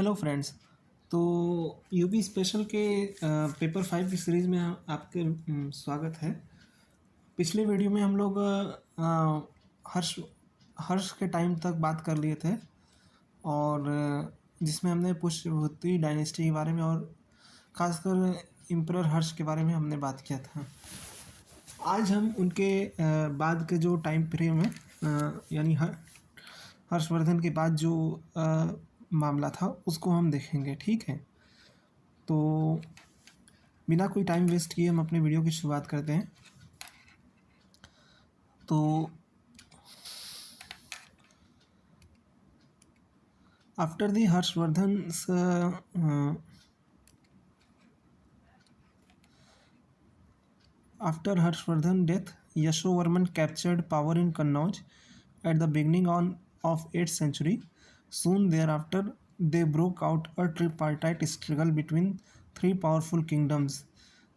Hello friends. तो UP special के paper 5 की सीरीज़ में आपके स्वागत है। पिछले वीडियो में हम लोग हर्ष हर्ष के टाइम तक बात कर लिए थे और जिसमें हमने पुष्यभूति डायनेस्टी के बारे में और ख़ासकर इम्परर हर्ष के बारे में हमने बात किया था। आज हम उनके बाद के जो टाइम फ्रेम है यानी हर्षवर्धन के बाद जो मामला था उसको हम देखेंगे, ठीक है। तो बिना कोई टाइम वेस्ट किए हम अपने वीडियो की शुरुआत करते हैं। तो after the Harshvardhan death, Yashovarman captured power in Kannauj at the beginning of 8th century. Soon thereafter, they broke out a tripartite struggle between three powerful kingdoms: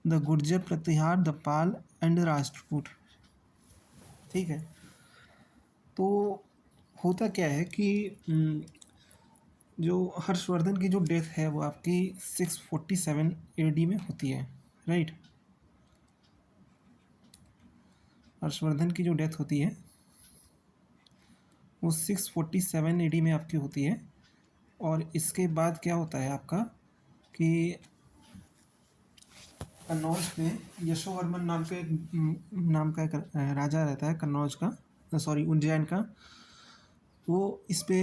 the Gurjar, Pratihar, the Pal, and the Rashtrakoot. ठीक है। तो होता क्या है कि जो हर्षवर्धन की जो डेथ है वो आपकी 647 AD में होती है, राइट। हर्षवर्धन की जो डेथ होती है वो 647 AD में आपकी होती है। और इसके बाद क्या होता है आपका कि कन्नौज में यशोवर्मन नाम का एक राजा रहता है कन्नौज का, सॉरी उज्जैन का। वो इस पे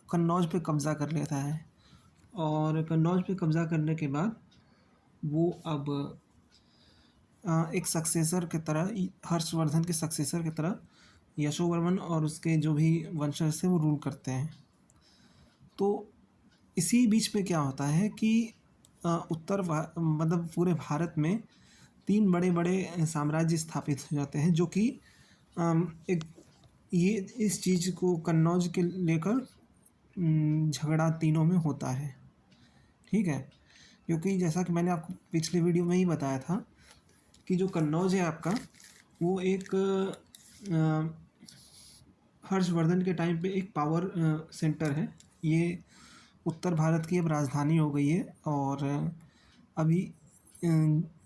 कन्नौज पे कब्ज़ा कर लेता है और कन्नौज पे कब्ज़ा करने के बाद वो अब एक सक्सेसर की तरह, हर्षवर्धन के सक्सेसर की तरह यशोवर्मन और उसके जो भी वंशज थे वो रूल करते हैं। तो इसी बीच में क्या होता है कि मतलब पूरे भारत में 3 बड़े बड़े साम्राज्य स्थापित हो जाते हैं, जो कि एक ये इस चीज़ को कन्नौज के लेकर झगड़ा तीनों में होता है, ठीक है। क्योंकि जैसा कि मैंने आपको पिछले वीडियो में ही बताया था कि जो कन्नौज है आपका वो एक हर्षवर्धन के टाइम पे एक पावर सेंटर है। ये उत्तर भारत की अब राजधानी हो गई है और अभी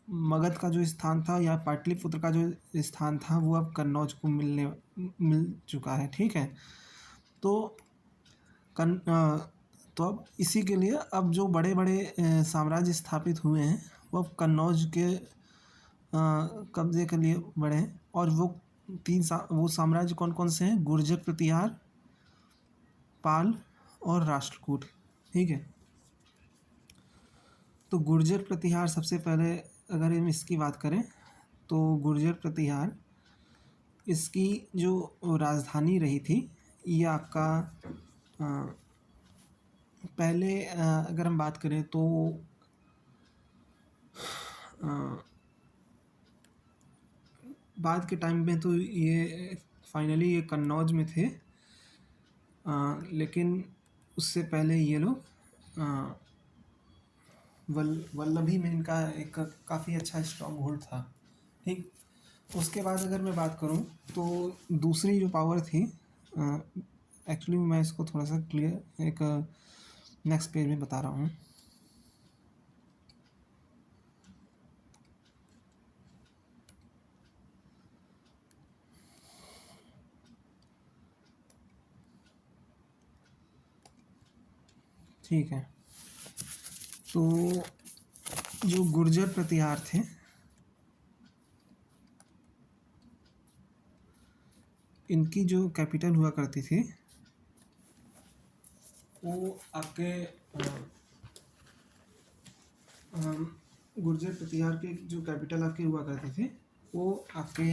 मगध का जो स्थान था या पाटलिपुत्र का जो स्थान था वो अब कन्नौज को मिल चुका है, ठीक है। तो तो अब इसी के लिए अब जो बड़े बड़े साम्राज्य स्थापित हुए हैं वो अब कन्नौज के कब्जे के लिए बढ़े हैं। और वो वो साम्राज्य कौन कौन से हैं? गुर्जर, प्रतिहार, पाल और राष्ट्रकूट, ठीक है। तो गुर्जर प्रतिहार सबसे पहले अगर हम इसकी बात करें तो गुर्जर प्रतिहार इसकी जो राजधानी रही थी ये आपका पहले अगर हम बात करें तो बाद के टाइम में तो ये फाइनली ये कन्नौज में थे, लेकिन उससे पहले ये लोग वल्लभी में इनका एक काफ़ी अच्छा स्ट्रॉन्ग होल्ड था, ठीक। उसके बाद अगर मैं बात करूं तो दूसरी जो पावर थी, एक्चुअली मैं इसको थोड़ा सा क्लियर एक नेक्स्ट पेज में बता रहा हूँ। ठीक है। तो जो गुर्जर प्रतिहार थे इनकी जो कैपिटल हुआ करती थी वो आपके गुर्जर प्रतिहार के जो कैपिटल आपके हुआ करते थे वो आपके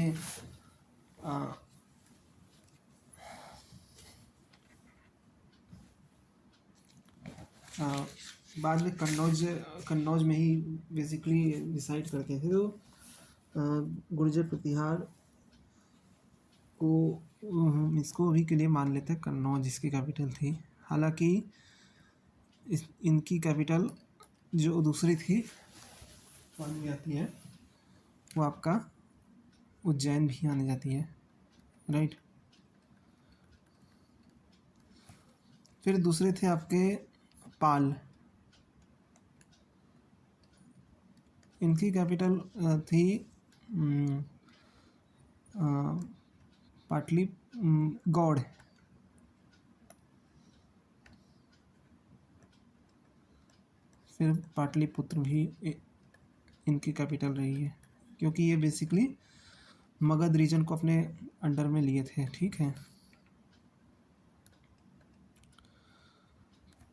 बाद में कन्नौज में ही बेसिकली डिसाइड करते थे। तो गुर्जर प्रतिहार को इसको अभी के लिए मान लेते हैं कन्नौज इसकी कैपिटल थी। हालांकि इनकी कैपिटल जो दूसरी थी मानी जाती है वो आपका उज्जैन भी आने जाती है, राइट। फिर दूसरे थे आपके पाल, इनकी कैपिटल थी पाटली गौड़। फिर पाटलिपुत्र भी इनकी कैपिटल रही है, क्योंकि ये बेसिकली मगध रीजन को अपने अंडर में लिए थे। ठीक है,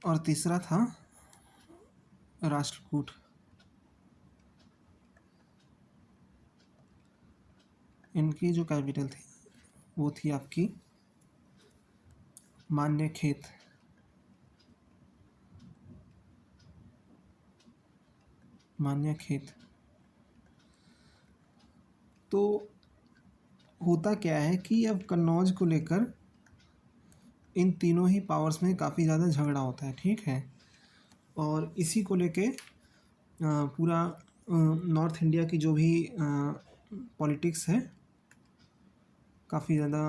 और तीसरा था राष्ट्रकूट। इनकी जो कैपिटल थी वो थी आपकी मान्यखेत। मान्यखेत। तो होता क्या है कि अब कन्नौज को लेकर इन तीनों ही पावर्स में काफ़ी ज़्यादा झगड़ा होता है। ठीक है, और इसी को लेके पूरा नॉर्थ इंडिया की जो भी पॉलिटिक्स है काफ़ी ज़्यादा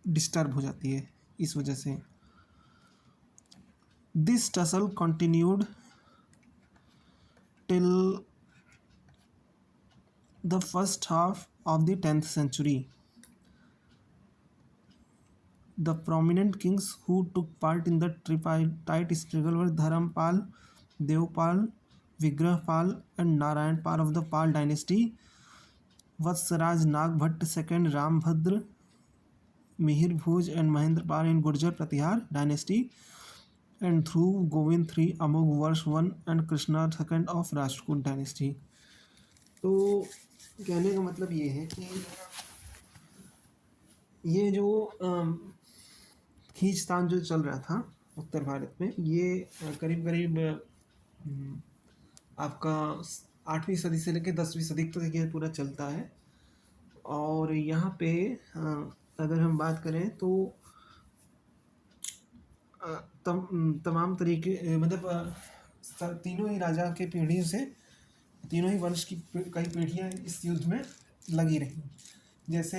डिस्टर्ब हो जाती है इस वजह से। This tussle continued till the first half of the 10th century. The prominent kings who took part in the tripartite struggle were Dharampal, Devpal, Vigrahpal, and Narayanpal of the Pal dynasty. Vatsaraj Nagbhatt II, Rambhadra, Mihir Bhoj, and Mahendrapal in Gurjar Pratihar dynasty, and Dhruv Govind III, Amogh Varsh I, and Krishna II of Rashtrakoot dynasty. तो कहने का मतलब ये है कि ये जो खींचतान जो चल रहा था उत्तर भारत में, ये करीब करीब आपका 8वीं सदी से लेकर 10वीं सदी तक ये पूरा चलता है। और यहाँ पे अगर हम बात करें तो तमाम तरीके मतलब तीनों ही राजा के पीढ़ियों से, तीनों ही वंश की कई पीढ़ियाँ इस युद्ध में लगी रही। जैसे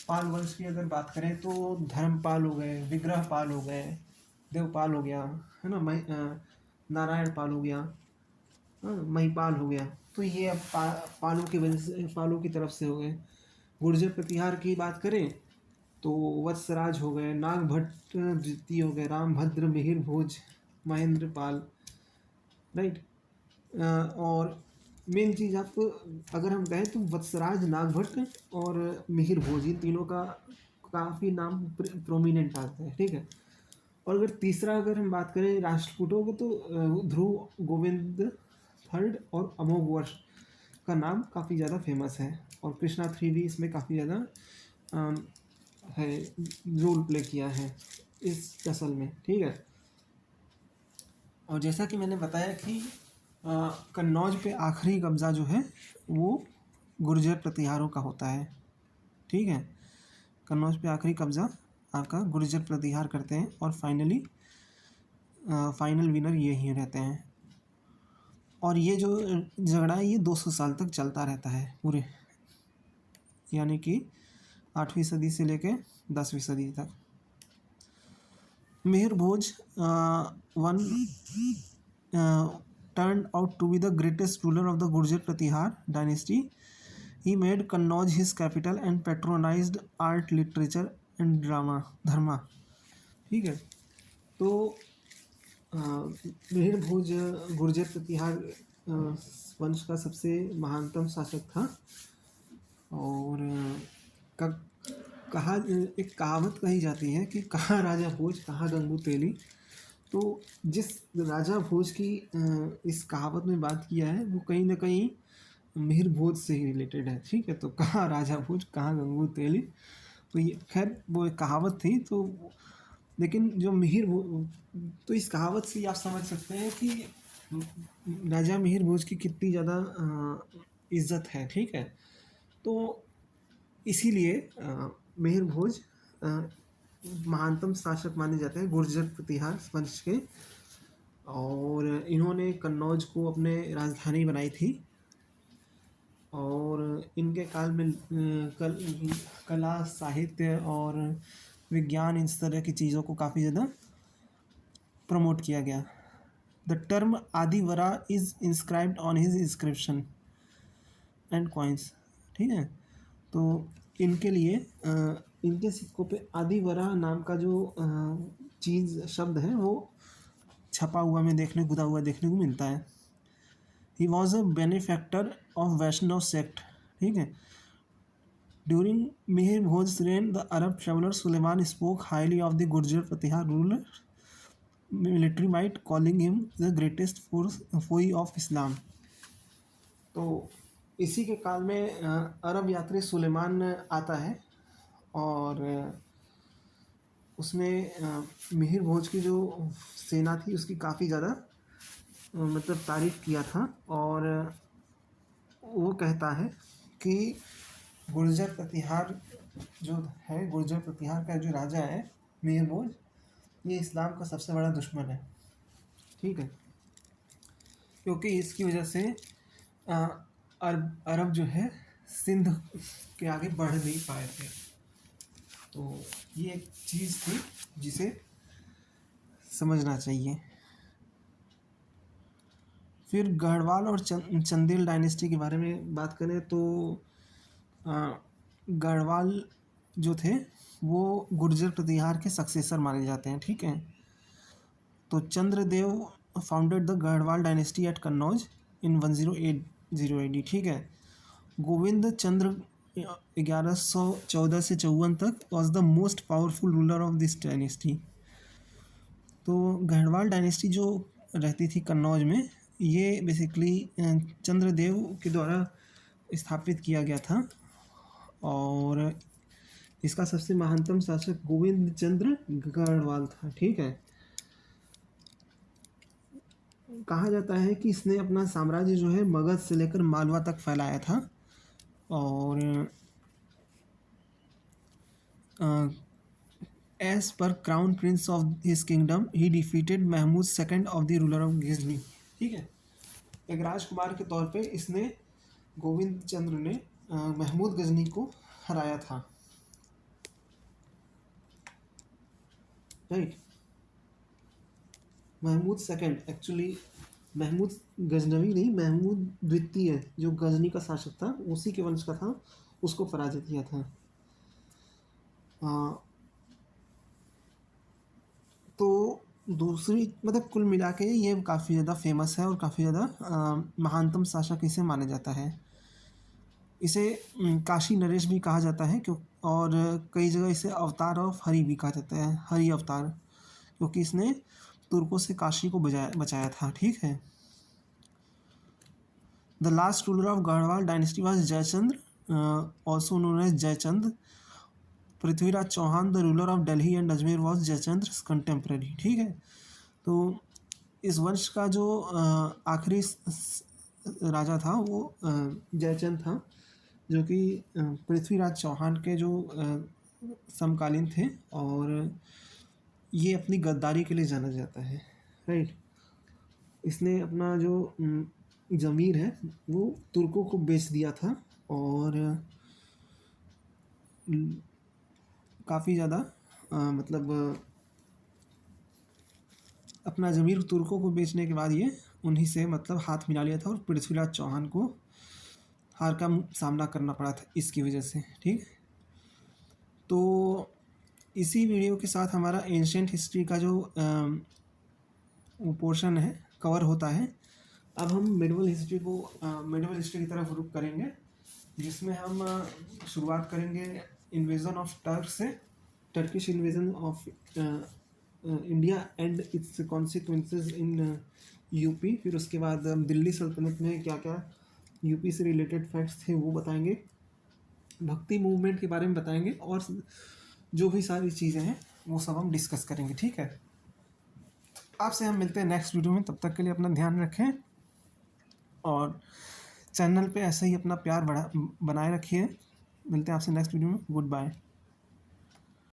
पाल वंश की अगर बात करें तो धर्मपाल हो गए, विग्रहपाल हो गए, देवपाल हो गया, है ना, नारायण पाल हो गया, महिपाल हो गया। तो ये अब पालों की वजह से, पालों की तरफ से हो गए। गुर्जर प्रतिहार की बात करें तो वत्सराज हो गए, नागभट्ट द्वितीय हो गए, रामभद्र, मिहिर भोज, महेंद्र पाल, राइट। और मेन चीज़ आपको अगर हम कहें तो वत्सराज, नागभट्ट और मिहिर भोज, इन तीनों का काफ़ी नाम प्रोमिनेंट आता है। ठीक है, और अगर तीसरा अगर हम बात करें राष्ट्रकूटों को तो ध्रुव गोविंद थर्ड और अमोघ वर्ष का नाम काफ़ी ज़्यादा फेमस है, और कृष्णा 3 भी इसमें काफ़ी ज़्यादा है रोल प्ले किया है इस टसल में। ठीक है, और जैसा कि मैंने बताया कि कन्नौज पे आखिरी कब्ज़ा जो है वो गुर्जर प्रतिहारों का होता है। ठीक है, कन्नौज पे आखिरी कब्ज़ा आपका गुर्जर प्रतिहार करते हैं, और फाइनली फाइनल विनर ये ही रहते हैं। और ये जो झगड़ा है ये 200 साल तक चलता रहता है पूरे, यानी कि 8वीं सदी से लेके 10वीं सदी तक। मिहिर भोज one turned out to be the greatest ruler of the Gurjar Pratihar dynasty. He made Kannauj his capital and patronized art, literature and धर्मा। ठीक है, तो मिहिर भोज गुर्जर प्रतिहार वंश का सबसे महानतम शासक था। और कहा एक कहावत कही जाती है कि कहाँ राजा भोज कहाँ गंगू तेली। तो जिस राजा भोज की इस कहावत में बात किया है वो कहीं ना कहीं मिहिर भोज से ही रिलेटेड है। ठीक है, तो कहाँ राजा भोज कहाँ गंगू तेली, तो ये खैर वो एक कहावत थी। तो लेकिन जो मिहिर तो इस कहावत से आप समझ सकते हैं कि राजा मिहिर भोज की कितनी ज़्यादा इज्जत है। ठीक है, तो इसीलिए मिहिर भोज महानतम शासक माने जाते हैं गुर्जर प्रतिहार वंश के, और इन्होंने कन्नौज को अपने राजधानी बनाई थी। और इनके काल में कला, साहित्य और विज्ञान, इस तरह की चीज़ों को काफ़ी ज़्यादा प्रमोट किया गया। The term Adivaraha is inscribed on his inscription and coins. ठीक है, तो इनके लिए इनके सिक्कों पे आदिवरा नाम का जो चीज़ शब्द है वो छपा हुआ में देखने, गुदा हुआ देखने को मिलता है। He was a benefactor of Vaishnava sect. ठीक है, during Mihir Bhoj reign the Arab traveller Sulaiman spoke highly of the Gurjara Pratihara ruler military might, calling him the greatest foe of Islam. तो इसी के काल में अरब यात्री सुलेमान आता है और उसने मिहिर भोज की जो सेना थी उसकी काफ़ी ज़्यादा मतलब तारीफ़ किया था। और वो कहता है कि गुर्जर प्रतिहार जो है, गुर्जर प्रतिहार का जो राजा है मिहिर भोज, ये इस्लाम का सबसे बड़ा दुश्मन है। ठीक है, क्योंकि इसकी वजह से अरब जो है सिंध के आगे बढ़ नहीं पाए थे। तो ये एक चीज़ थी जिसे समझना चाहिए। फिर गढ़वाल और चंदेल डायनेस्टी के बारे में बात करें तो गढ़वाल जो थे वो गुर्जर प्रतिहार के सक्सेसर माने जाते हैं। ठीक है, तो Chandradev founded the Garhwal dynasty at Kannauj in 1080 AD। ठीक है, गोविंद चंद्र 1114 से 54 तक was the most powerful ruler of this dynasty. तो गढ़वाल डायनेस्टी जो रहती थी कन्नौज में, ये बेसिकली चंद्रदेव के द्वारा स्थापित किया गया था और इसका सबसे महानतम शासक गोविंद चंद्र गढ़वाल था। ठीक है, कहा जाता है कि इसने अपना साम्राज्य जो है मगध से लेकर मालवा तक फैलाया था और एज पर crown prince of his kingdom he defeated Mahmud second of the ruler of Ghazni. ठीक है, एक राजकुमार के तौर पे इसने गोविंद चंद्र ने महमूद गजनी को हराया था। Right, Mahmud second, actually Mahmud Ghaznavi नहीं, महमूद द्वितीय जो गजनी का शासक था उसी के वंश का था, उसको पराजित किया था। तो दूसरी मतलब कुल मिला के ये काफ़ी ज़्यादा फेमस है और काफ़ी ज़्यादा महानतम शासक इसे माना जाता है। इसे काशी नरेश भी कहा जाता है क्यों, और कई जगह इसे अवतार ऑफ हरि भी कहा जाता है, हरि अवतार, क्योंकि इसने तुर्कों से काशी को बचाया था। ठीक है, the last ruler of Garhwal dynasty was Jaichandra, also known as Jaichand. Prithviraj Chauhan the ruler of Delhi and Ajmer was Jaichandra contemporary. ठीक है, तो इस वंश का जो आखिरी राजा था वो जयचंद था, जो कि पृथ्वीराज चौहान के जो समकालीन थे और ये अपनी गद्दारी के लिए जाना जाता है। राइट, इसने अपना जो ज़मीर है वो तुर्कों को बेच दिया था और काफ़ी ज़्यादा मतलब अपना ज़मीर तुर्कों को बेचने के बाद ये उन्हीं से मतलब हाथ मिला लिया था और पृथ्वीराज चौहान को हार का सामना करना पड़ा था इसकी वजह से। ठीक, तो इसी वीडियो के साथ हमारा एंशिएंट हिस्ट्री का जो पोर्शन है कवर होता है। अब हम मिडिवल हिस्ट्री की तरफ रुख करेंगे, जिसमें हम शुरुआत करेंगे इन्वेजन ऑफ टर्क से, Turkish invasion of India and it's consequences in UP. फिर उसके बाद दिल्ली सल्तनत में क्या क्या यूपी से रिलेटेड फैक्ट्स थे वो बताएंगे, भक्ति मूवमेंट के बारे में बताएंगे और जो भी सारी चीज़ें हैं वो सब हम डिस्कस करेंगे। ठीक है, आपसे हम मिलते हैं नेक्स्ट वीडियो में, तब तक के लिए अपना ध्यान रखें और चैनल पे ऐसे ही अपना प्यार बनाए रखिए। मिलते हैं आपसे नेक्स्ट वीडियो में, गुड बाय।